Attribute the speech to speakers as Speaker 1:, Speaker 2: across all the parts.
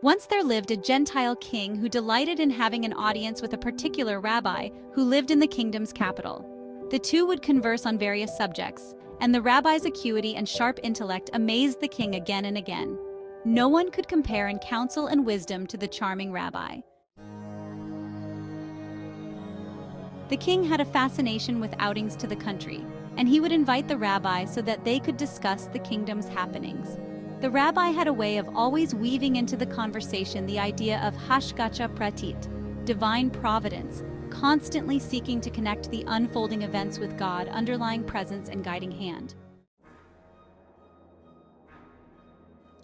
Speaker 1: Once there lived a Gentile king who delighted in having an audience with a particular rabbi who lived in the kingdom's capital. The two would converse on various subjects, and the rabbi's acuity and sharp intellect amazed the king again and again. No one could compare in counsel and wisdom to the charming rabbi. The king had a fascination with outings to the country, and he would invite the rabbi so that they could discuss the kingdom's happenings. The rabbi had a way of always weaving into the conversation the idea of hashgacha pratit, divine providence, constantly seeking to connect the unfolding events with God, underlying presence and guiding hand.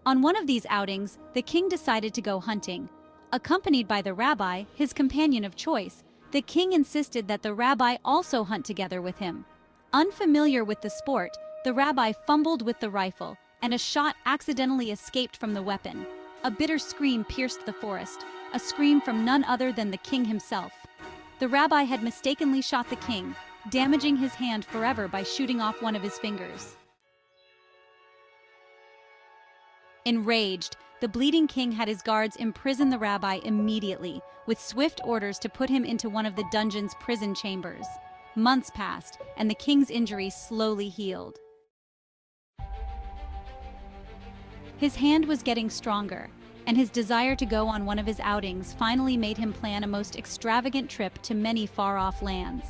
Speaker 1: On one of these outings, the king decided to go hunting. Accompanied by the rabbi, his companion of choice, the king insisted that the rabbi also hunt together with him. Unfamiliar with the sport, the rabbi fumbled with the rifle, and a shot accidentally escaped from the weapon. A bitter scream pierced the forest, a scream from none other than the king himself. The rabbi had mistakenly shot the king, damaging his hand forever by shooting off one of his fingers. Enraged, the bleeding king had his guards imprison the rabbi immediately, with swift orders to put him into one of the dungeon's prison chambers. Months passed, and the king's injuries slowly healed. His hand was getting stronger, and his desire to go on one of his outings finally made him plan a most extravagant trip to many far-off lands.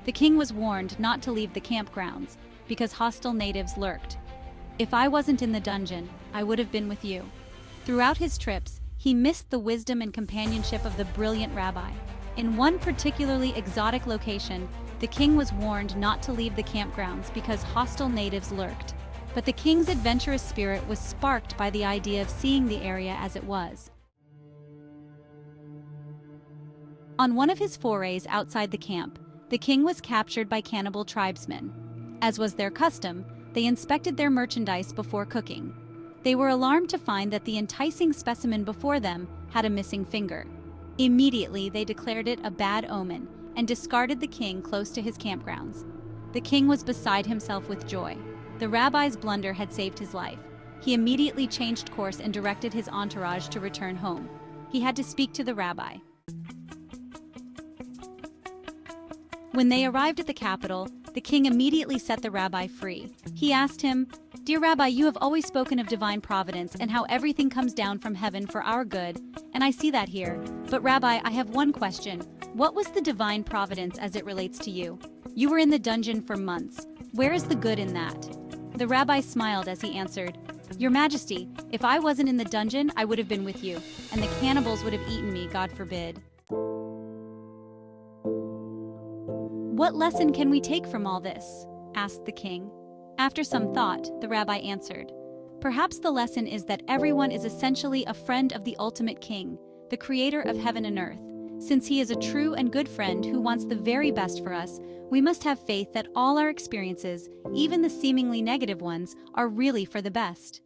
Speaker 1: The king was warned not to leave the campgrounds, because hostile natives lurked. "If I wasn't in the dungeon, I would have been with you." Throughout his trips, he missed the wisdom and companionship of the brilliant rabbi. In one particularly exotic location, the king was warned not to leave the campgrounds because hostile natives lurked. But the king's adventurous spirit was sparked by the idea of seeing the area as it was. On one of his forays outside the camp, the king was captured by cannibal tribesmen. As was their custom, they inspected their merchandise before cooking. They were alarmed to find that the enticing specimen before them had a missing finger. Immediately, they declared it a bad omen and discarded the king close to his campgrounds. The king was beside himself with joy. The rabbi's blunder had saved his life. He immediately changed course and directed his entourage to return home. He had to speak to the rabbi. When they arrived at the capital, the king immediately set the rabbi free. He asked him, "Dear Rabbi, you have always spoken of divine providence and how everything comes down from heaven for our good, and I see that here. But Rabbi, I have one question. What was the divine providence as it relates to you? You were in the dungeon for months. Where is the good in that?" The rabbi smiled as he answered, "Your Majesty, if I wasn't in the dungeon, I would have been with you, and the cannibals would have eaten me, God forbid." "What lesson can we take from all this?" asked the king. After some thought, the rabbi answered, "Perhaps the lesson is that everyone is essentially a friend of the ultimate king, the creator of heaven and earth. Since he is a true and good friend who wants the very best for us, we must have faith that all our experiences, even the seemingly negative ones, are really for the best."